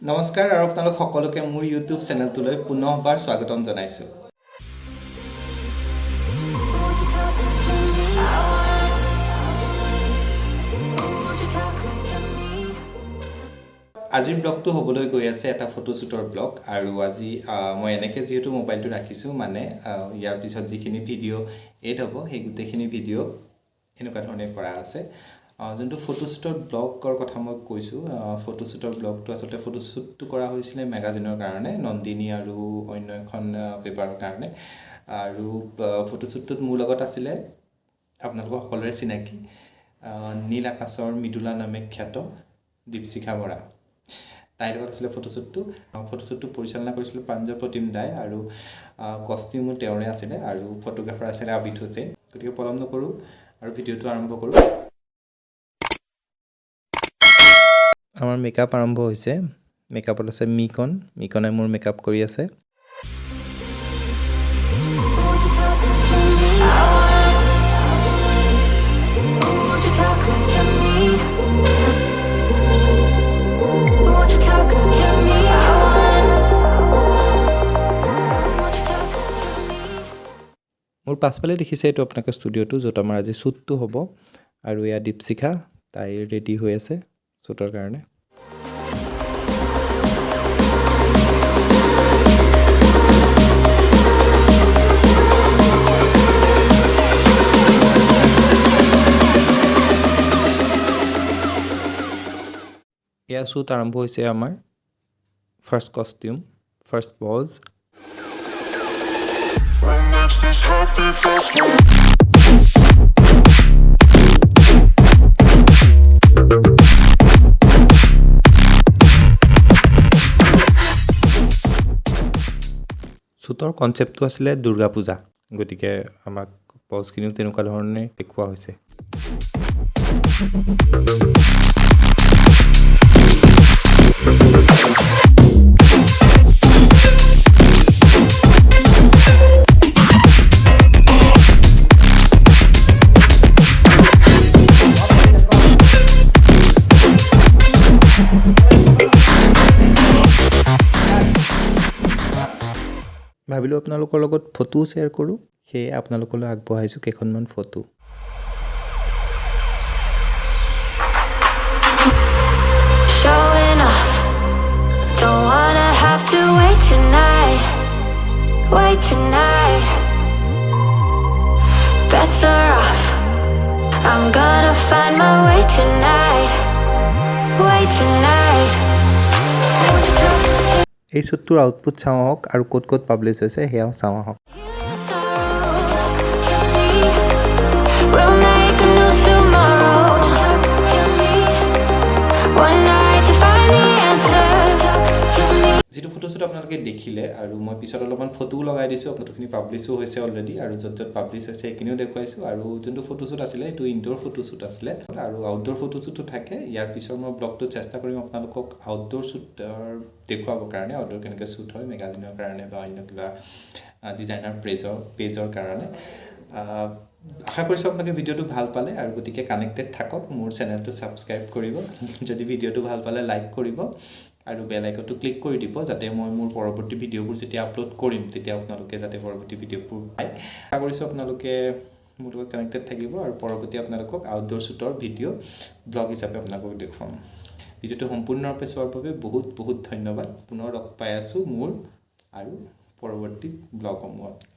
নমস্কাৰ আৰু আপোনালোক সকলোকে মোৰ ইউটিউব চেনেলটোলৈ পুনৰবাৰ স্বাগতম জনাইছোঁ। আজিৰ ব্লগটো হ'বলৈ গৈ আছে এটা ফটোশ্বুটৰ ব্লগ আৰু আজি মই এনেকৈ যিহেতু মোবাইলটো ৰাখিছোঁ মানে ইয়াৰ পিছত যিখিনি ভিডিঅ' এড হ'ব সেই গোটেইখিনি ভিডিঅ' এনেকুৱা ধৰণে কৰা আছে। যোনটো ফটোশ্বুটৰ ব্লগৰ কথা মই কৈছোঁ, ফটোশ্বুটৰ ব্লগটো আচলতে ফটোশ্বুটটো কৰা হৈছিলে মেগাজিনৰ কাৰণে, নন্দিনী আৰু অন্য এখন পেপাৰৰ কাৰণে। আৰু ফটোশ্বুটটোত মোৰ লগত আছিলে আপোনালোকৰ সকলোৰে চিনাকি নীল আকাশৰ মৃদুলা নামে খ্যাত দীপশিখা বৰা। তাইৰ লগত আছিলে ফটোশ্বুটটো পৰিচালনা কৰিছিলোঁ প্ৰাঞ্জল প্ৰতিম দাই আৰু কষ্টিউমো তেওঁৰে আছিলে আৰু ফটোগ্ৰাফাৰ আছিলে আবিদ হুছেইন। গতিকে পলম নকৰোঁ আৰু ভিডিঅ'টো আৰম্ভ কৰোঁ। আমাৰ মেকআপ আৰম্ভ হৈছে। মেকআপত আছে মিকনে মোৰ মেকআপ কৰি আছে। মোৰ পাছফালে দেখিছে এইটো আপোনালোকে ষ্টুডিঅ'টো, য'ত আমাৰ আজি শ্বুটটো হ'ব। আৰু এয়া দীপশিখা, তাই ৰেডি হৈ আছে শ্বুটৰ কাৰণে। এয়া শ্বুট আৰম্ভ হৈছে আমাৰ। First costume, first pose. শ্বুটৰ কনচেপ্টটো আছিলে দুৰ্গা পূজা, গতিকে আমাক পজখিনিও তেনেকুৱা ধৰণে দেখুওৱা হৈছে। ভাবিলোঁ আপোনালোকৰ লগত ফটোও শ্বেয়াৰ কৰোঁ, সেয়ে আপোনালোকলৈ আগবঢ়াইছোঁ কেইখনমান ফটো। এই শ্বুটটোৰ আউটপুট চাওঁ আহক আৰু ক'ত ক'ত পাব্লিছ হৈছে সেয়াও চাওঁ আহক। যিটো ফটোশ্বুট আপোনালোকে দেখিলে আৰু মই পিছত অলপমান ফটোও লগাই দিছোঁ, ফটোখিনি পাব্লিছো হৈছে অলৰেডি আৰু য'ত য'ত পাব্লিছ হৈছে সেইখিনিও দেখুৱাইছোঁ। আৰু যোনটো ফটোশ্বুট আছিলে এইটো ইনডোৰ ফটোশ্বুট আছিলে আৰু আউটডোৰ ফটোশ্বুটো থাকে। ইয়াৰ পিছৰ মই ব্লগটোত চেষ্টা কৰিম আপোনালোকক আউটডোৰ শ্বুটৰ দেখুৱাবৰ কাৰণে, আউটডোৰ কেনেকৈ শ্বুট হয় মেগাজিনৰ কাৰণে বা অন্য কিবা ডিজাইনাৰ পেজৰ কাৰণে। আশা কৰিছোঁ আপোনালোকে ভিডিঅ'টো ভাল পালে আৰু গতিকে কানেক্টেড থাকক, মোৰ চেনেলটো ছাবস্ক্ৰাইব কৰিব। যদি ভিডিঅ'টো ভাল পালে লাইক কৰিব আৰু বেল আইকনটো ক্লিক কৰি দিব, যাতে মই মোৰ পৰৱৰ্তী ভিডিঅ'বোৰ যেতিয়া আপলোড কৰিম তেতিয়া আপোনালোকে যাতে পৰৱৰ্তী ভিডিঅ'বোৰ পায়। আশা কৰিছোঁ আপোনালোকে মোৰ লগত কানেক্টেড থাকিব আৰু পৰৱৰ্তী আপোনালোকক আউটডোৰ শ্বুটৰ ভিডিঅ' ব্লগ হিচাপে আপোনালোকক দেখুৱাম। ভিডিঅ'টো সম্পূৰ্ণৰূপে চোৱাৰ বাবে বহুত বহুত ধন্যবাদ। পুনৰ লগ পাই আছোঁ মোৰ আৰু পৰৱৰ্তী ব্লগসমূহত।